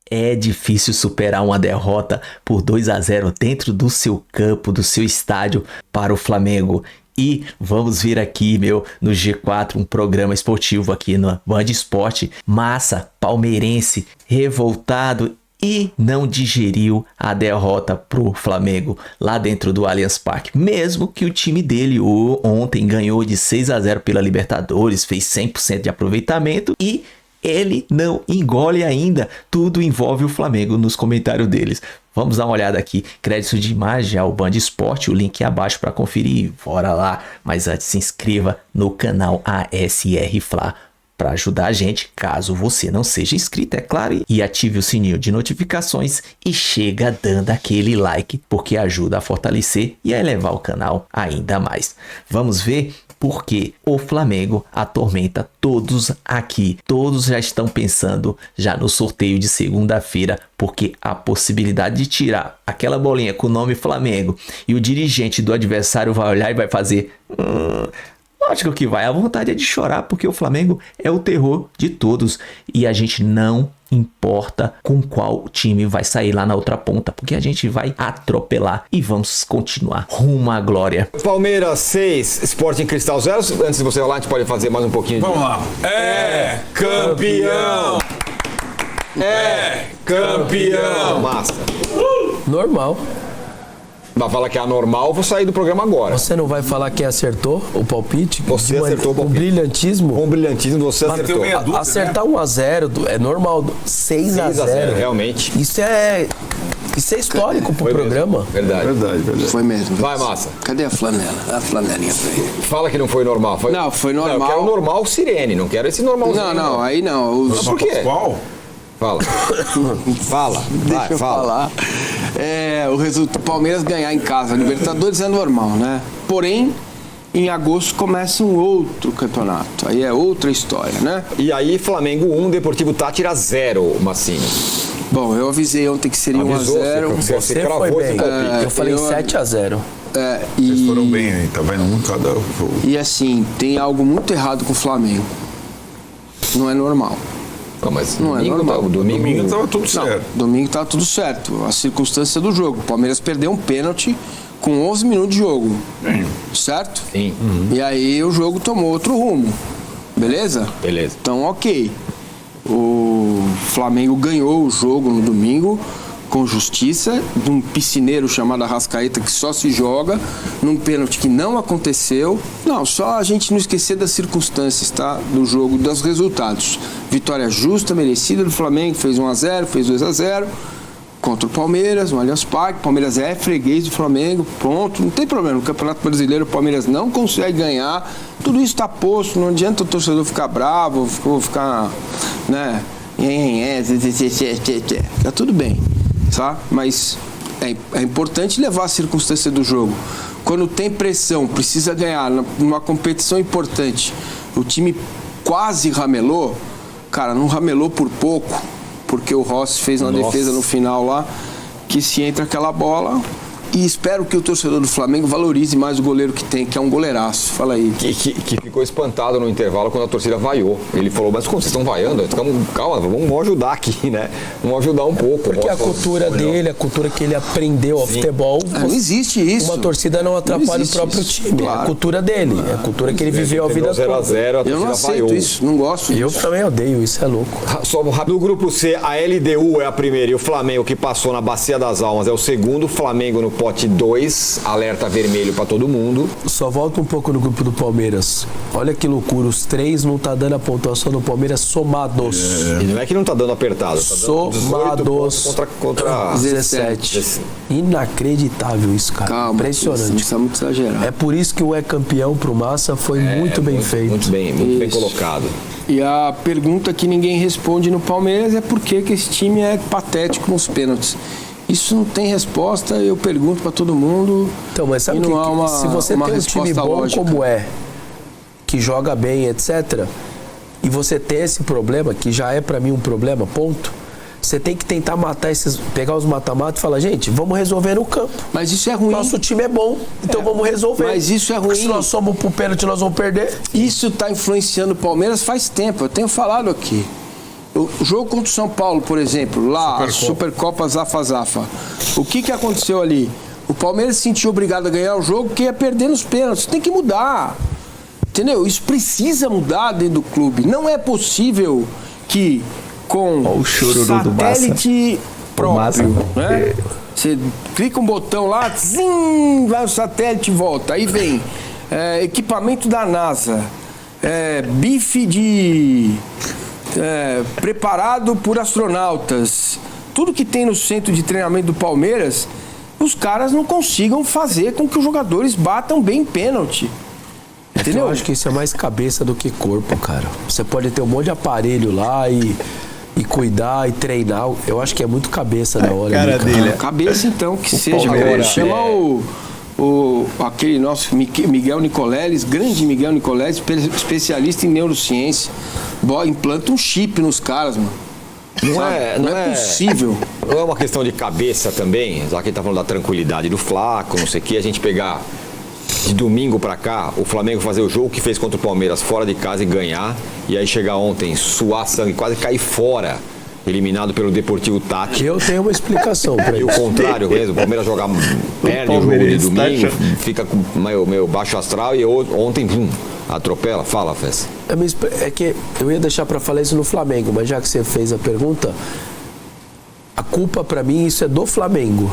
É difícil superar uma derrota por 2-0 dentro do seu campo, do seu estádio para o Flamengo. E vamos ver aqui, no G4, um programa esportivo aqui no Band Esporte. Massa, palmeirense, revoltado e não digeriu a derrota pro Flamengo lá dentro do Allianz Parque. Mesmo que o time dele ontem ganhou de 6-0 pela Libertadores, fez 100% de aproveitamento e ele não engole ainda. Tudo envolve o Flamengo nos comentários deles. Vamos dar uma olhada aqui. Crédito de imagem ao Band Esporte. O link é abaixo para conferir. Bora lá. Mas antes, se inscreva no canal ASR Fla para ajudar a gente, caso você não seja inscrito, é claro. E ative o sininho de notificações e chega dando aquele like, porque ajuda a fortalecer e a elevar o canal ainda mais. Vamos ver porque o Flamengo atormenta todos aqui. Todos já estão pensando já no sorteio de segunda-feira, porque a possibilidade de tirar aquela bolinha com o nome Flamengo e o dirigente do adversário vai olhar e vai fazer... Lógico que vai, a vontade é de chorar, porque o Flamengo é o terror de todos e a gente não importa com qual time vai sair lá na outra ponta, porque a gente vai atropelar e vamos continuar rumo à glória. Palmeiras 6, Sporting Cristal 0. Antes de você falar, a gente pode fazer mais um pouquinho de... Vamos lá. É campeão! É campeão! Massa. Normal. Vai falar que é anormal, eu vou sair do programa agora. Você não vai falar que acertou o palpite? Você acertou o palpite. Com brilhantismo? Com brilhantismo você acertou. Acertar 1-0 é normal. 6-0. Realmente. Isso é histórico pro programa. Mesmo. Verdade. Foi mesmo. Vai, Massa. Cadê a flanela? A flanelinha pra ele. Fala que não foi normal. Não, foi normal. Não, eu quero o normal Sirene, não quero esse normalzinho. Não, aí não. Mas por quê? Qual? Fala. Fala. Deixa eu falar. O resultado, Palmeiras ganhar em casa, Libertadores é normal, né? Porém, em agosto começa um outro campeonato. Aí é outra história, né? E aí, Flamengo 1, Deportivo Táchira 0, Massinho. Bom, eu avisei ontem que seria 1-0. Você cravou esse palpite. Eu falei 7-0. Vocês foram bem, hein? Tá vendo? Um cada jogo. E assim, tem algo muito errado com o Flamengo. Não é normal. Mas não domingo, é normal. Domingo tava tudo certo. Domingo tava tudo certo. A circunstância do jogo. O Palmeiras perdeu um pênalti com 11 minutos de jogo. Certo? Sim. E aí o jogo tomou outro rumo. Beleza? Beleza. Então, ok. O Flamengo ganhou o jogo no domingo com justiça, de um piscineiro chamado Arrascaeta que só se joga, num pênalti que não aconteceu. Não, só a gente não esquecer das circunstâncias, tá? Do jogo, dos resultados. Vitória justa, merecida do Flamengo, fez 1-0, fez 2-0 contra o Palmeiras, no Allianz Parque. Palmeiras é freguês do Flamengo, pronto, não tem problema. No Campeonato Brasileiro o Palmeiras não consegue ganhar. Tudo isso está posto, não adianta o torcedor ficar bravo, ficar, né? Tá tudo bem. Tá? Mas é importante levar a circunstância do jogo. Quando tem pressão, precisa ganhar numa competição importante, o time quase ramelou, cara, não ramelou por pouco, porque o Rossi fez uma defesa no final lá, que se entra aquela bola. E espero que o torcedor do Flamengo valorize mais o goleiro que tem, que é um goleiraço. Fala aí. Que ficou espantado no intervalo quando a torcida vaiou. Ele falou, mas como vocês estão vaiando? Calma, vamos ajudar aqui, né? Vamos ajudar um pouco. Porque a cultura dele, a cultura que ele aprendeu ao futebol... Não existe isso. Uma torcida não atrapalha o próprio time. Claro. É a cultura dele. É a cultura que ele viveu a vida toda. 0-0, a torcida eu não aceito vaiou. Isso, não gosto disso. Eu também odeio, isso é louco. Só no grupo C, a LDU é a primeira e o Flamengo, que passou na Bacia das Almas, é o segundo. Flamengo no pote 2, alerta vermelho pra todo mundo. Só volta um pouco no grupo do Palmeiras. Olha que loucura, os 3 não tá dando a pontuação do Palmeiras somados. E não é que não tá dando apertado, tá dando 18 pontos contra 17. Inacreditável isso, cara. Calma, impressionante. Isso é muito exagerado. É por isso que o campeão pro Massa foi muito bem feito. Muito bem colocado. E a pergunta que ninguém responde no Palmeiras é por que esse time é patético nos pênaltis. Isso não tem resposta, eu pergunto pra todo mundo. Então, mas sabe que se você tem um time bom lógica, como que joga bem, etc., e você tem esse problema, que já é pra mim um problema, ponto, você tem que tentar pegar os mata-mata e falar, gente, vamos resolver no campo. Mas isso é ruim. Nosso time é bom, então vamos resolver. Mas isso é ruim. Porque se nós somos pro pênalti, nós vamos perder. Isso tá influenciando o Palmeiras faz tempo, eu tenho falado aqui. O jogo contra o São Paulo, por exemplo, lá, Supercopa Zafa. O que aconteceu ali? O Palmeiras se sentiu obrigado a ganhar o jogo porque ia perder nos pênaltis. Tem que mudar. Entendeu? Isso precisa mudar dentro do clube. Não é possível que com o satélite próprio, né? Você clica um botão lá, zim, vai o satélite e volta. Aí vem equipamento da NASA, bife preparado por astronautas. Tudo que tem no centro de treinamento do Palmeiras, os caras não consigam fazer com que os jogadores batam bem pênalti. Entendeu? Eu acho que isso é mais cabeça do que corpo, cara. Você pode ter um monte de aparelho lá e cuidar e treinar. Eu acho que é muito cabeça na hora. Cara dele. Cabeça, então, que seja. Agora, chama aquele nosso Miguel Nicoleles, grande Miguel Nicoleles, especialista em neurociência. Implanta um chip nos caras, mano. Não é possível. Não é uma questão de cabeça também, já que a gente tá falando da tranquilidade do Flaco, não sei o que, a gente pegar de domingo pra cá, o Flamengo fazer o jogo que fez contra o Palmeiras fora de casa e ganhar, e aí chegar ontem, suar sangue, quase cair fora, eliminado pelo Deportivo Tátira. Eu tenho uma explicação pra isso. E o contrário mesmo, o Palmeiras perde o jogo de domingo, fica com meio baixo astral e ontem, atropela. Fala, Fess. É que eu ia deixar pra falar isso no Flamengo, mas já que você fez a pergunta, a culpa pra mim, isso é do Flamengo.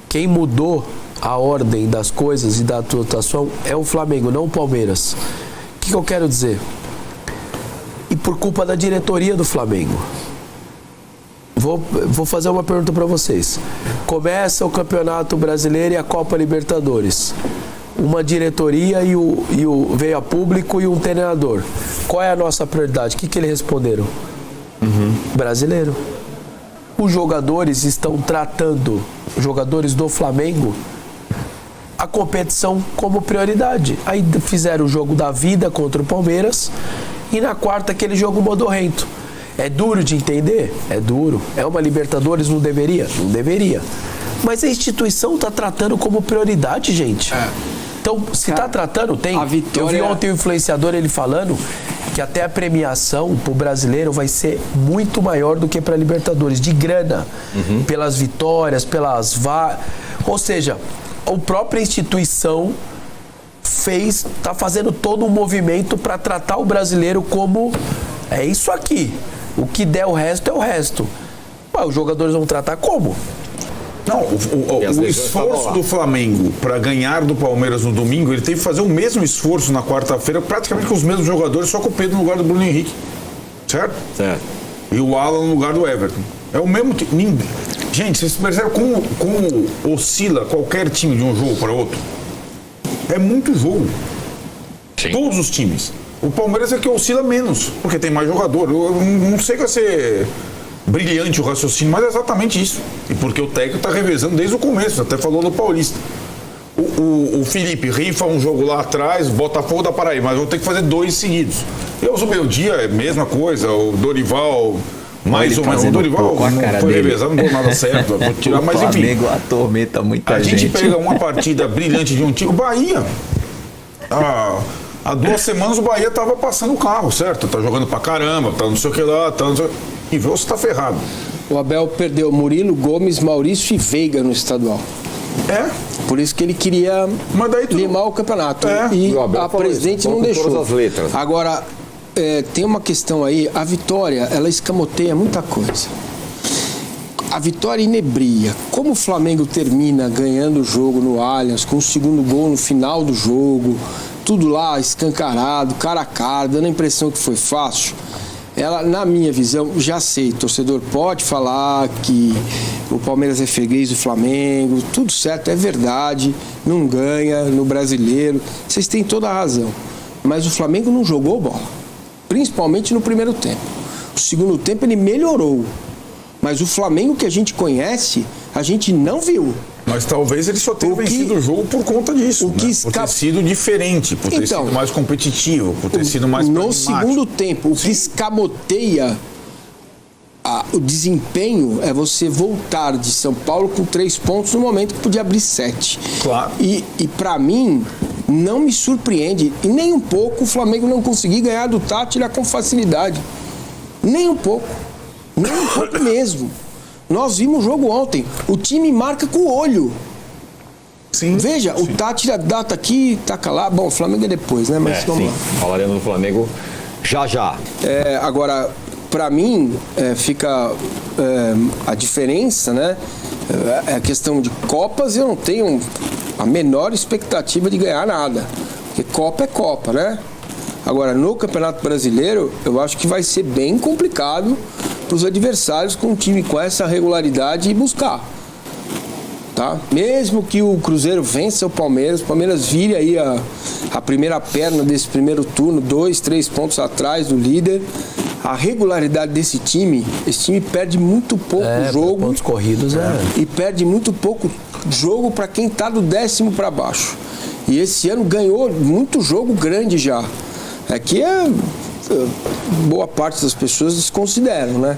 Quem mudou a ordem das coisas e da atuação é o Flamengo, não o Palmeiras. O que eu quero dizer? E por culpa da diretoria do Flamengo. Vou fazer uma pergunta para vocês. Começa o Campeonato Brasileiro e a Copa Libertadores. Uma diretoria veio a público e um treinador. Qual é a nossa prioridade? O que eles responderam? Brasileiro. Os jogadores estão tratando, os jogadores do Flamengo, a competição como prioridade. Aí fizeram o jogo da vida contra o Palmeiras e na quarta aquele jogo modorrento. É duro de entender? É duro. É uma Libertadores? Não deveria? Não deveria. Mas a instituição está tratando como prioridade, gente. Então, se está tratando, tem. Eu vi ontem o influenciador ele falando que até a premiação para o brasileiro vai ser muito maior do que para a Libertadores, de grana, pelas vitórias, ou seja, a própria instituição está fazendo todo um movimento para tratar o brasileiro como é isso aqui. O que der o resto é o resto. Mas os jogadores vão tratar como? Não, o esforço do Flamengo para ganhar do Palmeiras no domingo, ele teve que fazer o mesmo esforço na quarta-feira, praticamente com os mesmos jogadores, só com o Pedro no lugar do Bruno Henrique. Certo? Certo. E o Alan no lugar do Everton. É o mesmo time. Gente, vocês percebem como oscila qualquer time de um jogo para outro? É muito jogo. Sim. Todos os times. O Palmeiras é que oscila menos, porque tem mais jogador. Eu não sei que vai ser brilhante o raciocínio, mas é exatamente isso. E porque o técnico está revezando desde o começo, até falou no Paulista. O Felipe rifa um jogo lá atrás, Botafogo da Paraíba, mas vou ter que fazer 2 seguidos. Eu uso meu dia, é a mesma coisa, o Dorival, mais ou menos. O Dorival não foi revezado, não deu nada certo, vou tirar, mas enfim. O Flamengo atormenta muita gente. A gente pega uma partida brilhante de um time, o Bahia. Há 2 semanas o Bahia tava passando o carro, certo? Tá jogando pra caramba, tá não sei o que lá, tá não sei o que. E você tá ferrado. O Abel perdeu Murilo, Gomes, Maurício e Veiga no estadual. Por isso que ele queria limar o campeonato. E a presidente não deixou. Agora, tem uma questão aí, a Vitória, ela escamoteia muita coisa. A Vitória inebria. Como o Flamengo termina ganhando o jogo no Allianz, com o segundo gol no final do jogo, tudo lá escancarado, cara a cara, dando a impressão que foi fácil. Ela, na minha visão, já sei, torcedor pode falar que o Palmeiras é freguês do Flamengo, tudo certo, é verdade, não ganha no Brasileiro, vocês têm toda a razão. Mas o Flamengo não jogou bola, principalmente no primeiro tempo. O segundo tempo ele melhorou, mas o Flamengo que a gente conhece, a gente não viu. Mas talvez ele só tenha vencido o jogo por conta disso, por ter sido diferente, por ter sido mais competitivo, por ter sido mais pragmático. No segundo tempo, o que escamoteia o desempenho é você voltar de São Paulo com 3 pontos no momento que podia abrir 7. Claro. E para mim, não me surpreende, e nem um pouco, o Flamengo não conseguir ganhar do Tátira com facilidade. Nem um pouco mesmo. Nós vimos o jogo ontem. O time marca com o olho. Sim. Veja, sim. O Tátira data aqui, taca lá. Bom, o Flamengo é depois, né? Mas vamos lá. Falaremos do Flamengo já. Agora, para mim, fica a diferença, né? É a questão de Copas, eu não tenho a menor expectativa de ganhar nada. Porque Copa é Copa, né? Agora, no Campeonato Brasileiro, eu acho que vai ser bem complicado para os adversários com um time com essa regularidade buscar. Tá? Mesmo que o Cruzeiro vença o Palmeiras vire aí a primeira perna desse primeiro turno, 2-3 pontos atrás do líder, a regularidade desse time, esse time perde muito pouco jogo. Pontos corridos e perde muito pouco jogo para quem está do 10º para baixo. E esse ano ganhou muito jogo grande já. Aqui boa parte das pessoas desconsideram, né?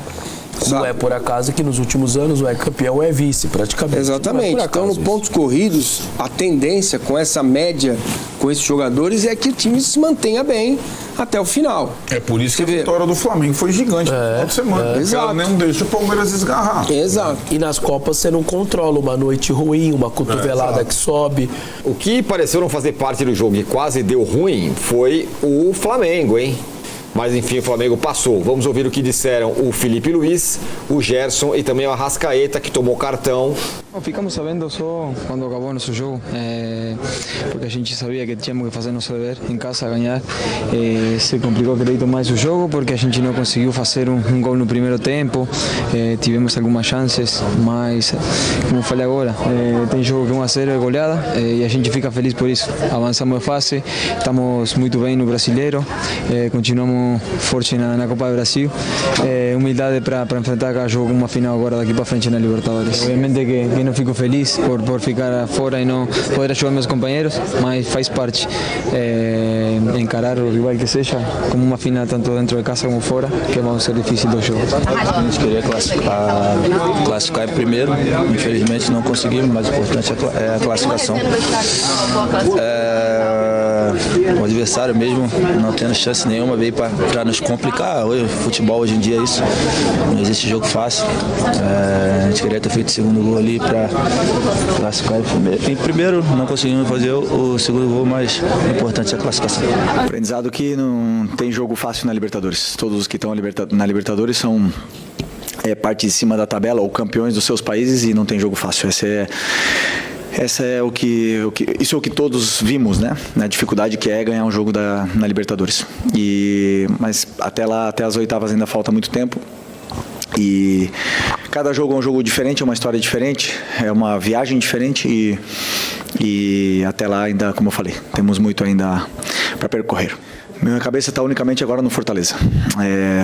Não é por acaso que nos últimos anos o campeão ou é vice, praticamente. Exatamente. Então, nos pontos corridos, a tendência com essa média, com esses jogadores, é que o time se mantenha bem até o final. É por isso que a vitória do Flamengo foi gigante no final de semana. Exato. Não deixa o Palmeiras esgarrar. Exato. E nas Copas você não controla uma noite ruim, uma cotovelada que sobe. O que pareceu não fazer parte do jogo e quase deu ruim foi o Flamengo, hein? Mas enfim, o Flamengo passou. Vamos ouvir o que disseram o Felipe Luiz, o Gerson e também o Arrascaeta, que tomou cartão. Ficamos sabendo só quando acabou nosso jogo, porque a gente sabia que tínhamos que fazer nosso dever em casa, ganhar. Se complicou acredito mais o jogo, porque a gente não conseguiu fazer um gol no primeiro tempo. Tivemos algumas chances, mas, como eu falei agora, tem jogo que 1-0 é goleada e a gente fica feliz por isso. Avançamos de fase, estamos muito bem no Brasileiro, continuamos forte na Copa do Brasil. Humildade para enfrentar cada jogo, uma final agora daqui para frente na Libertadores. Obviamente que não fico feliz por ficar fora e não poder ajudar meus companheiros, mas faz parte encarar o rival que seja como uma final tanto dentro de casa como fora, que vai ser difícil do jogo. A gente queria classificar em primeiro, infelizmente não conseguimos, mas o importante é a classificação. O adversário mesmo não tendo chance nenhuma veio para nos complicar. O futebol hoje em dia é isso, não existe jogo fácil. A gente queria ter feito o segundo gol ali para classificar em primeiro, não conseguimos fazer o segundo gol, mas o importante é a classificação. Aprendizado que não tem jogo fácil na Libertadores. Todos os que estão na Libertadores são parte de cima da tabela ou campeões dos seus países e não tem jogo fácil. Isso é o que todos vimos, né? A dificuldade que é ganhar um jogo na Libertadores. Mas até lá, até as oitavas ainda falta muito tempo. E cada jogo é um jogo diferente, é uma história diferente, é uma viagem diferente e até lá ainda, como eu falei, temos muito ainda para percorrer. Minha cabeça está unicamente agora no Fortaleza.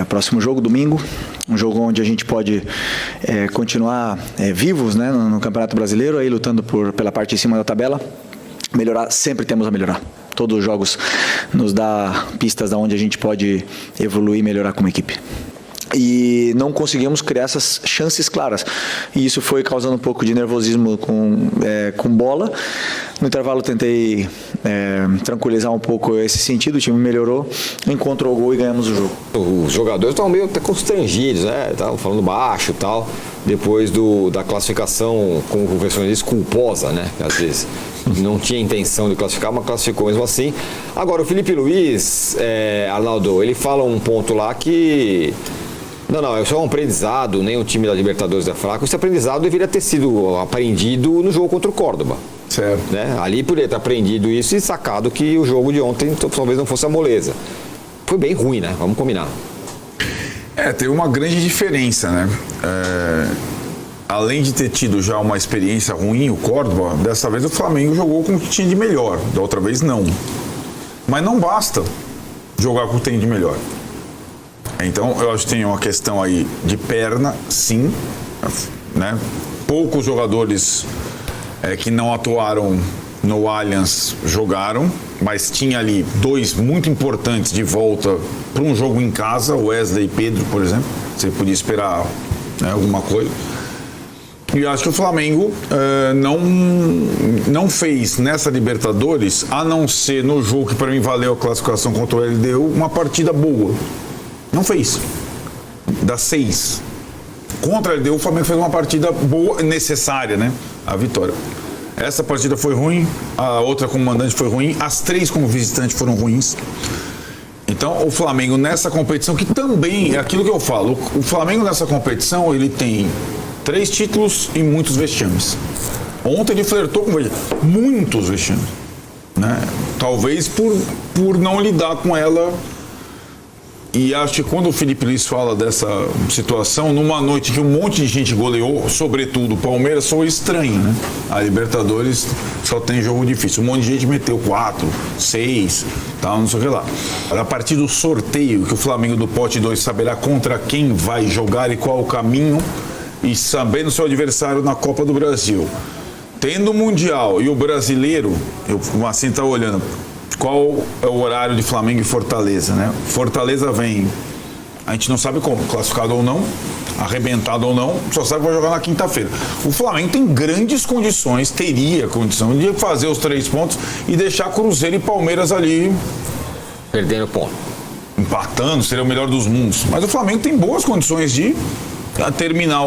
Próximo jogo, domingo, um jogo onde a gente pode continuar vivos, né, no Campeonato Brasileiro, aí lutando pela parte de cima da tabela. Melhorar, sempre temos a melhorar. Todos os jogos nos dá pistas de onde a gente pode evoluir e melhorar como equipe. E não conseguimos criar essas chances claras. E isso foi causando um pouco de nervosismo com bola. No intervalo tentei tranquilizar um pouco esse sentido, o time melhorou, encontrou o gol e ganhamos o jogo. Os jogadores estavam meio até constrangidos, né? Estavam falando baixo e tal, depois da classificação, como o professor disse, culposa, né? Às vezes não tinha intenção de classificar, mas classificou mesmo assim. Agora, o Felipe Luiz, Arnaldo, ele fala um ponto lá que... Não, isso é um aprendizado, nem o time da Libertadores é fraco. Esse aprendizado deveria ter sido aprendido no jogo contra o Córdoba. Certo. Né? Ali poderia ter aprendido isso e sacado que o jogo de ontem talvez não fosse a moleza. Foi bem ruim, né? Vamos combinar. Teve uma grande diferença, né? Além de ter tido já uma experiência ruim, o Córdoba, dessa vez o Flamengo jogou com o que tinha de melhor. Da outra vez, não. Mas não basta jogar com o que tem de melhor. Então, eu acho que tem uma questão aí de perna, sim, né? Poucos jogadores que não atuaram no Allianz jogaram, mas tinha ali dois muito importantes de volta para um jogo em casa, Wesley e Pedro, por exemplo. Você podia esperar, né, alguma coisa. E acho que o Flamengo não fez nessa Libertadores, a não ser no jogo que para mim valeu a classificação contra o LDU, uma partida boa. Não fez. das 6. Contra a LDU, o Flamengo fez uma partida boa, necessária, né? A vitória. Essa partida foi ruim, a outra como mandante foi ruim, as 3 como visitante foram ruins. Então, o Flamengo nessa competição, que também é aquilo que eu falo, o Flamengo nessa competição, ele tem 3 títulos e muitos vexames. Ontem ele flertou com muitos vexames, né? Talvez por não lidar com ela. E acho que quando o Felipe Luiz fala dessa situação, numa noite que um monte de gente goleou, sobretudo o Palmeiras, foi estranho, né? A Libertadores só tem jogo difícil. Um monte de gente meteu 4, 6, tal, não sei o que lá. A partir do sorteio, que o Flamengo do Pote 2 saberá contra quem vai jogar e qual o caminho, e sabendo seu adversário na Copa do Brasil. Tendo o Mundial e o Brasileiro, o Marcinho tá olhando, qual é o horário de Flamengo e Fortaleza, né? Fortaleza vem, a gente não sabe como, classificado ou não, arrebentado ou não, só sabe que vai jogar na quinta-feira. O Flamengo tem grandes condições, teria condição de fazer os 3 pontos e deixar Cruzeiro e Palmeiras ali perdendo ponto, empatando, seria o melhor dos mundos. Mas o Flamengo tem boas condições de terminar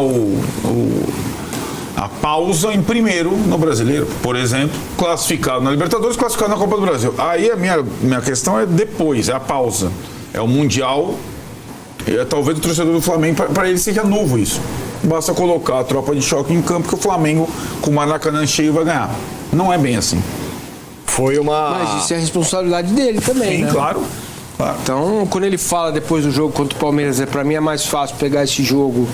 a pausa em primeiro no Brasileiro, por exemplo, classificado na Libertadores, classificado na Copa do Brasil. Aí a minha questão é depois, é a pausa, é o Mundial, talvez o torcedor do Flamengo, para ele seja novo isso. Basta colocar a tropa de choque em campo que o Flamengo, com o Maracanã cheio, vai ganhar. Não é bem assim. Mas isso é a responsabilidade dele também, Sim, né? Claro. Então, quando ele fala depois do jogo contra o Palmeiras, para mim é mais fácil pegar esse jogo,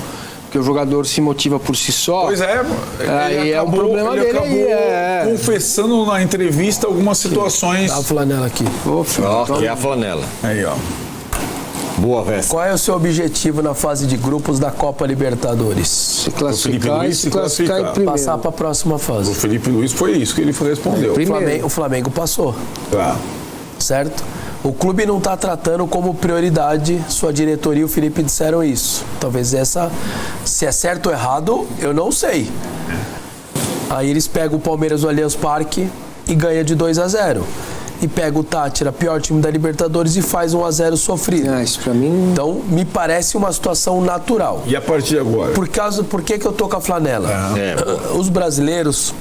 porque o jogador se motiva por si só. Pois é, aí é um problema ele dele acabou confessando na entrevista algumas situações. Dá a flanela aqui. Aqui é a flanela. Aí, ó. Boa, Vesta. Qual é o seu objetivo na fase de grupos da Copa Libertadores? Se classificar e se classificar em primeiro. Passar para a próxima fase. O Felipe Luiz foi isso que ele respondeu. O Flamengo passou. Tá. Certo? O clube não está tratando como prioridade, sua diretoria e o Felipe disseram isso. Talvez se é certo ou errado, eu não sei. Aí eles pegam o Palmeiras no Allianz Parque e ganha de 2-0. E pega o Tátira, pior time da Libertadores, e faz 1-0 sofrido. Isso pra mim... Então, me parece uma situação natural. E a partir de agora? Por que eu tô com a flanela? Os brasileiros,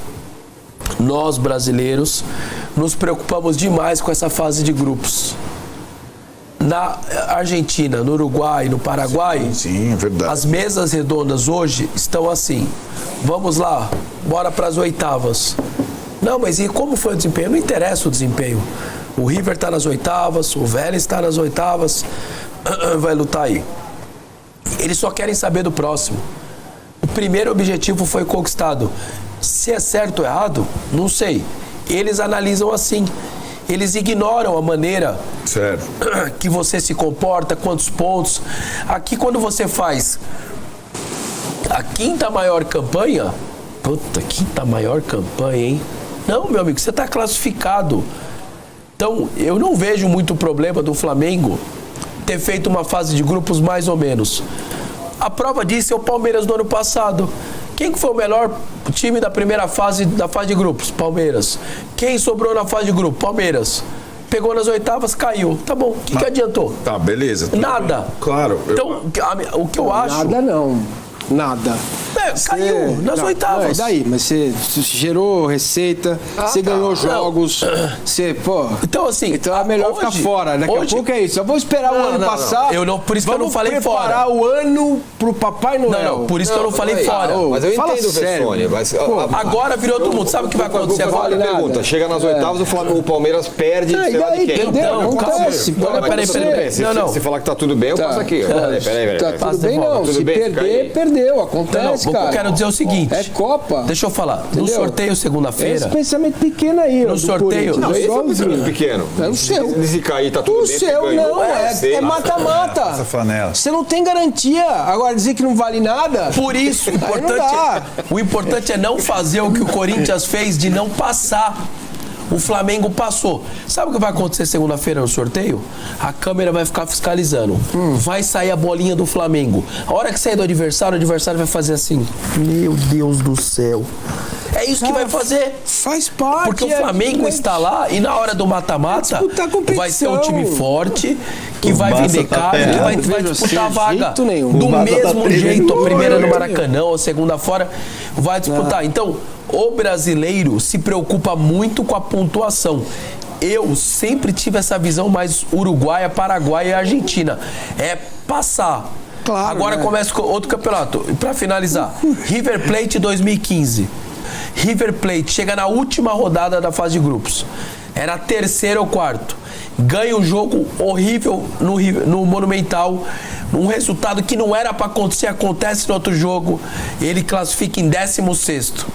nós brasileiros, nos preocupamos demais com essa fase de grupos. Na Argentina, no Uruguai, no Paraguai, sim, é verdade. As mesas redondas hoje estão assim. Vamos lá, bora para as oitavas. Não, mas e como foi o desempenho? Não interessa o desempenho. O River está nas oitavas, o Vélez está nas oitavas, vai lutar aí. Eles só querem saber do próximo. O primeiro objetivo foi conquistado. Se é certo ou errado, não sei. Eles analisam assim. Eles ignoram a maneira que você se comporta, quantos pontos. Aqui, quando você faz a quinta maior campanha... Puta, quinta maior campanha, hein? Não, meu amigo, você está classificado. Então, eu não vejo muito problema do Flamengo ter feito uma fase de grupos mais ou menos. A prova disso é o Palmeiras do ano passado. Quem que foi o melhor time da primeira fase, da fase de grupos? Palmeiras. Quem sobrou na fase de grupo? Palmeiras. Pegou nas oitavas, caiu. Tá bom, o que adiantou? Tá, beleza. Nada. Claro. Então, o que eu acho... Nada não. Nada. Caiu nas oitavas. Daí, mas você gerou receita, você ganhou jogos, você, Então, assim... Então é melhor ficar fora. Daqui a pouco é isso. Eu vou esperar o ano passar. Por isso que eu não falei fora. Vamos preparar o ano pro Papai Noel. Não, por isso que eu não falei fora. Mas eu entendo, Vessone. Agora virou outro mundo. Sabe o que vai acontecer agora? Pergunta. Chega nas oitavas, o Palmeiras perde, sei lá de quem. Não, acontece. Peraí. Se falar que tá tudo bem, eu passo aqui. Peraí. Tá tudo bem não. Se perder, perdeu. Acontece. O que eu quero dizer é o seguinte. É Copa. Deixa eu falar. Entendeu? No sorteio segunda-feira... Esse pensamento pequeno aí, no sorteio... Não, esse é um pensamento pequeno. É o seu. Se cair, tá tudo bem. O seu não, é mata-mata. Essa flanela. Você não tem garantia. Agora, dizer que não vale nada... Por isso, o importante é não fazer o que o Corinthians fez de não passar. O Flamengo passou. Sabe o que vai acontecer segunda-feira no sorteio? A câmera vai ficar fiscalizando. Vai sair a bolinha do Flamengo. A hora que sair do adversário, o adversário vai fazer assim. Meu Deus do céu. É isso que vai fazer. Faz parte. Porque o Flamengo está lá e na hora do mata-mata vai ser um time forte que vai vender caro, que vai disputar a vaga do mesmo jeito. A primeira no Maracanã, a segunda fora, vai disputar. Então, o brasileiro se preocupa muito com a pontuação. Eu sempre tive essa visão mais uruguaia, paraguaia e argentina. É passar. Claro, agora começa com outro campeonato. Para finalizar, River Plate 2015. River Plate chega na última rodada da fase de grupos. Era a terceira ou quarto. Ganha um jogo horrível no Monumental. Um resultado que não era para acontecer, acontece no outro jogo. Ele classifica em 16º.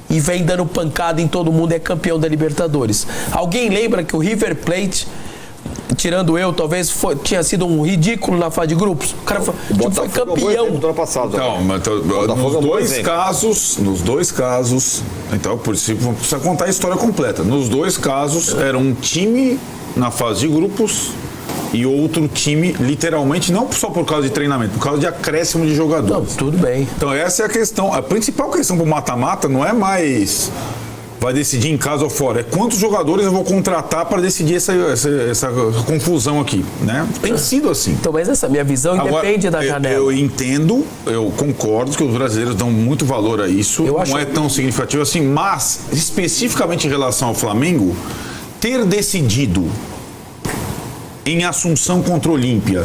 E vem dando pancada em todo mundo, é campeão da Libertadores. Alguém lembra que o River Plate, tirando eu, talvez tinha sido um ridículo na fase de grupos? O cara foi campeão. Nos dois casos, então por isso precisa contar a história completa. Nos dois casos, era um time na fase de grupos e outro time, literalmente, não só por causa de treinamento, por causa de acréscimo de jogadores. Não, tudo bem. Então essa é a questão. A principal questão pro mata-mata não é mais vai decidir em casa ou fora, é quantos jogadores eu vou contratar para decidir essa confusão aqui, né? Tem sido assim. Então, mas essa minha visão independe da janela. Eu entendo, eu concordo que os brasileiros dão muito valor a isso, não é tão significativo assim, mas especificamente em relação ao Flamengo, ter decidido em Assunção contra o Olímpia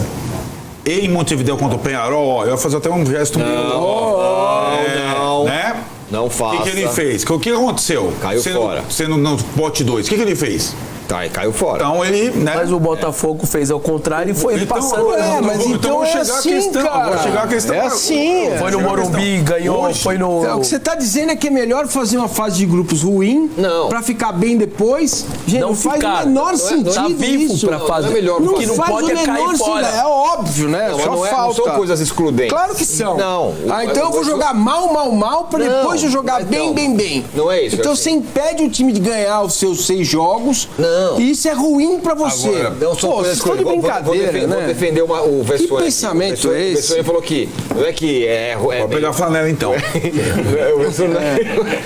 e em Montevidéu contra o Penharol, eu ia fazer até um gesto meio... Não, né? Não faça. O que ele fez? O que aconteceu? Caiu fora. Sendo no pote 2, o que ele fez? Tá, e caiu fora. Então ele, né? Mas o Botafogo fez ao contrário e foi passando. Então é assim, cara. Vou chegar a questão. É assim. Foi no Morumbi, ganhou, hoje, foi no... O que você tá dizendo é que é melhor fazer uma fase de grupos ruim pra ficar bem depois? Gente, não faz o menor sentido tá vivo isso. Pra fazer. Não é melhor. Não que não faz pode o menor fora. É óbvio, né? Não, só não falta. Não são coisas excludentes. Claro que são. Não. Então eu vou jogar mal pra depois eu jogar bem. Não é isso. Então você impede o time de ganhar os seus 6 jogos. Não. E isso é ruim pra você. Agora, não são coisas de brincadeira, né? Vou defender o Vessuani. Que pensamento é esse? O Vessuani falou que não é que é... Vou pegar a flanela então.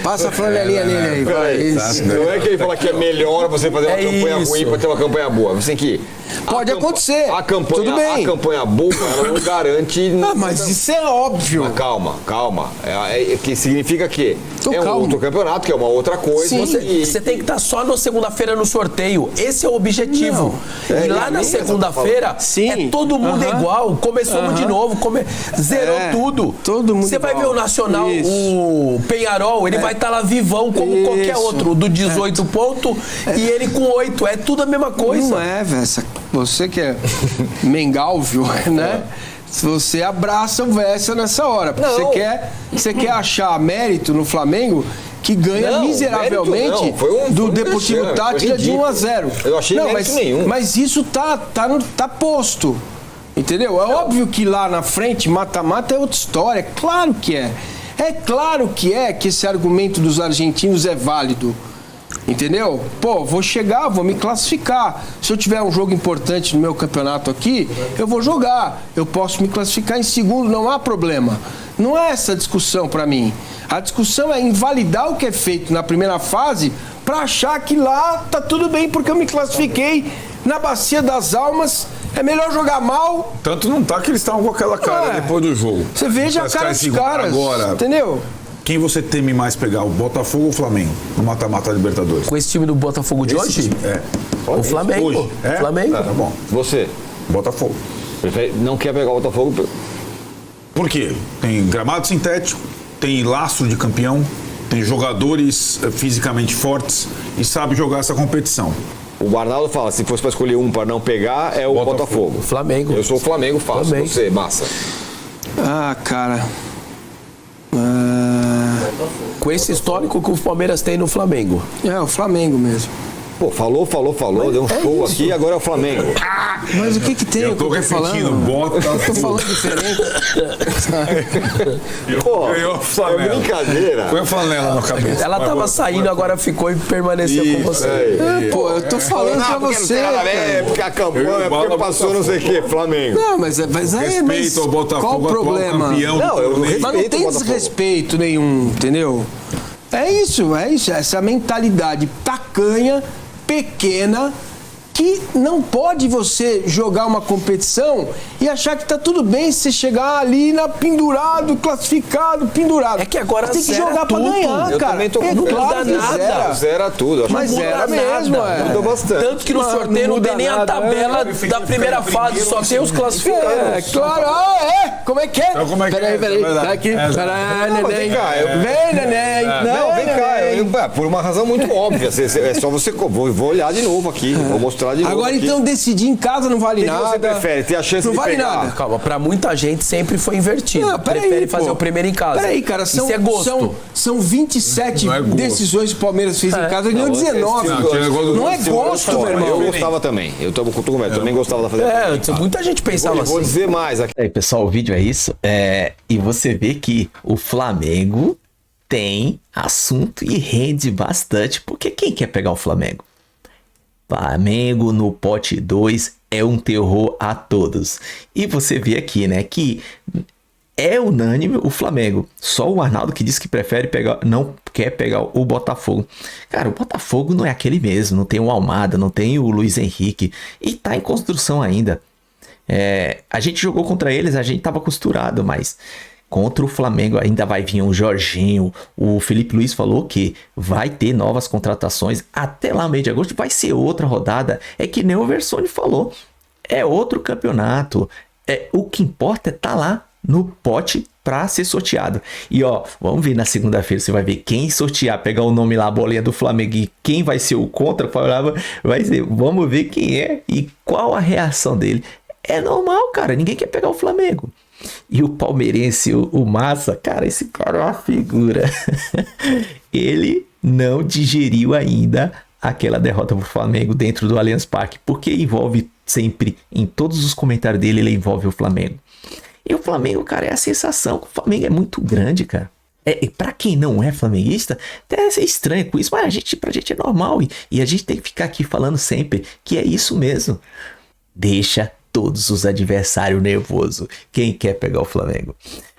Passa a flanelinha nele aí. Não é que ele fala que é melhor você fazer uma campanha ruim pra ter uma campanha boa. Você tem que... Pode acontecer. Tudo bem. A campanha boa, ela não garante... mas isso é óbvio. Mas calma. Que significa que outro campeonato, que é uma outra coisa. Sim. Você tem que estar só na segunda-feira no sorteio. Esse é o objetivo. E lá na segunda-feira, todo mundo igual. Começamos de novo, zerou tudo. Todo mundo Você vai ver o Nacional, o Penharol, ele vai estar lá vivão como qualquer outro, do 18 pontos e ele com 8. É tudo a mesma coisa. Não é, velho. Você que é mengálvio, né? Você abraça o Vessa nessa hora. Porque você quer achar mérito no Flamengo que ganha miseravelmente do Deportivo Táchira de 1-0. Eu achei mérito nenhum. Mas isso tá posto. Entendeu? É óbvio que lá na frente, mata-mata é outra história. Claro que é. É claro que esse argumento dos argentinos é válido. Entendeu? Pô, vou chegar, vou me classificar. Se eu tiver um jogo importante no meu campeonato aqui, eu vou jogar. Eu posso me classificar em segundo, não há problema. Não é essa a discussão pra mim. A discussão é invalidar o que é feito na primeira fase pra achar que lá tá tudo bem porque eu me classifiquei na Bacia das Almas. É melhor jogar mal. Tanto não tá que eles estavam com aquela cara depois do jogo. Você veja a cara dos caras. Agora, entendeu? Quem você teme mais pegar, o Botafogo ou o Flamengo, no mata-mata da Libertadores? Com esse time do Botafogo de hoje? O Flamengo. Hoje. Flamengo. Tá bom. Você? Botafogo. Não quer pegar o Botafogo? Por quê? Tem gramado sintético, tem lastro de campeão, tem jogadores fisicamente fortes e sabe jogar essa competição. O Arnaldo fala, se fosse para escolher um para não pegar, é o Botafogo. Flamengo. Eu sou o Flamengo, fácil. Flamengo. Você, Massa. Cara... Com esse histórico que o Palmeiras tem no Flamengo. O Flamengo mesmo. Pô, falou, deu um show aqui e agora é o Flamengo. Mas o que tem? Eu tô repetindo, Eu tô falando diferente. Pô, é brincadeira. Põe a flanela na cabeça. Ela tava saindo, agora ficou e permaneceu com você. Eu tô falando pra você. É porque a campanha, porque passou não sei o que, Flamengo. Não, mas respeito ao Botafogo, qual o problema? Campeão não, eu mas não tem desrespeito nenhum, entendeu? É isso. Essa mentalidade tacanha, pequena, que não pode você jogar uma competição e achar que tá tudo bem se você chegar ali pendurado, classificado, pendurado. É que agora tem que jogar pra ganhar, eu cara. Também tô não muda nada. Zera tudo. Mas zera mesmo, Mudou bastante. Tanto que no sorteio não tem nem a tabela da primeira fase, só tem os classificados. Claro, Como é que é? Peraí. Tá aqui. Peraí, neném. Vem, neném. Não, vem cá. Por uma razão muito óbvia. É só você... Vou olhar de novo aqui. Vou mostrar de novo. Agora aqui. Então decidir em casa não vale nada. O que você prefere? Ter a chance não de vale pegar? Nada. Calma, pra muita gente sempre foi invertido. Prefere fazer o primeiro em casa. Peraí, cara, isso é gosto. São 27 decisões que o Palmeiras fez em casa e ganhou 19. Não é gosto, meu irmão. Eu gostava também. Eu também gostava da fazer. Muita gente pensava assim. Vou dizer mais aqui. Aí, pessoal, o vídeo é isso. E você vê que o Flamengo tem assunto e rende bastante. Porque quem quer pegar o Flamengo? Flamengo no pote 2 é um terror a todos. E você vê aqui, né, que é unânime o Flamengo. Só o Arnaldo que disse que não quer pegar o Botafogo. Cara, o Botafogo não é aquele mesmo. Não tem o Almada, não tem o Luiz Henrique. E tá em construção ainda. A gente jogou contra eles, a gente tava costurado, mas... Contra o Flamengo ainda vai vir o Jorginho. O Felipe Luiz falou que vai ter novas contratações. Até lá, meio de agosto, vai ser outra rodada. É que nem o Versoni falou. É outro campeonato. O que importa é estar lá no pote para ser sorteado. E ó, vamos ver na segunda-feira. Você vai ver quem sortear, pegar o nome lá, a bolinha do Flamengo e quem vai ser o contra. Vai ser. Vamos ver quem é e qual a reação dele. É normal, cara. Ninguém quer pegar o Flamengo. E o palmeirense, o Massa, cara, esse cara é uma figura. Ele não digeriu ainda aquela derrota pro Flamengo dentro do Allianz Parque, porque envolve sempre, em todos os comentários dele, ele envolve o Flamengo. E o Flamengo, cara, é a sensação. O Flamengo é muito grande, cara. Pra quem não é flamenguista, até é estranho com isso, mas pra gente é normal. E a gente tem que ficar aqui falando sempre que é isso mesmo. Deixa todos os adversários nervosos. Quem quer pegar o Flamengo?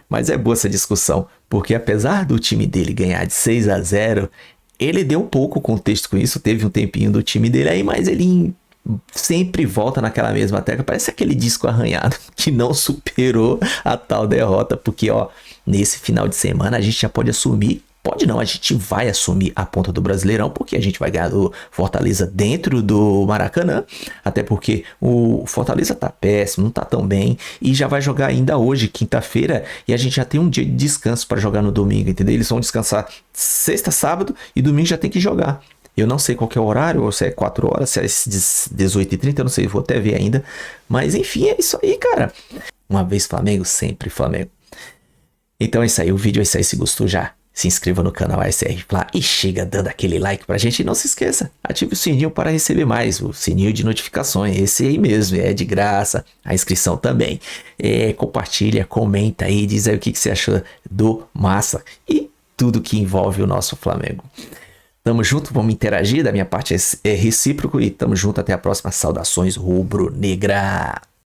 Mas é boa essa discussão, porque apesar do time dele ganhar de 6-0, ele deu um pouco contexto com isso, teve um tempinho do time dele aí, mas ele sempre volta naquela mesma tecla, parece aquele disco arranhado que não superou a tal derrota, porque ó, nesse final de semana a gente já pode assumir. Pode não, a gente vai assumir a ponta do Brasileirão, porque a gente vai ganhar do Fortaleza dentro do Maracanã, até porque o Fortaleza tá péssimo, não tá tão bem, e já vai jogar ainda hoje, quinta-feira, e a gente já tem um dia de descanso para jogar no domingo, entendeu? Eles vão descansar sexta, sábado, e domingo já tem que jogar. Eu não sei qual que é o horário, ou se é 4 horas, se é 18h30, eu não sei, vou até ver ainda, mas enfim, é isso aí, cara. Uma vez Flamengo, sempre Flamengo. Então é isso aí, o vídeo é isso aí, se gostou já. Se inscreva no canal ASR Fla e chega dando aquele like pra gente. E não se esqueça, ative o sininho para receber mais, o sininho de notificações, esse aí mesmo, é de graça, a inscrição também. Compartilha, comenta aí, diz aí o que você achou do Massa e tudo que envolve o nosso Flamengo. Tamo junto, vamos interagir, da minha parte é recíproco e tamo junto, até a próxima. Saudações rubro-negra.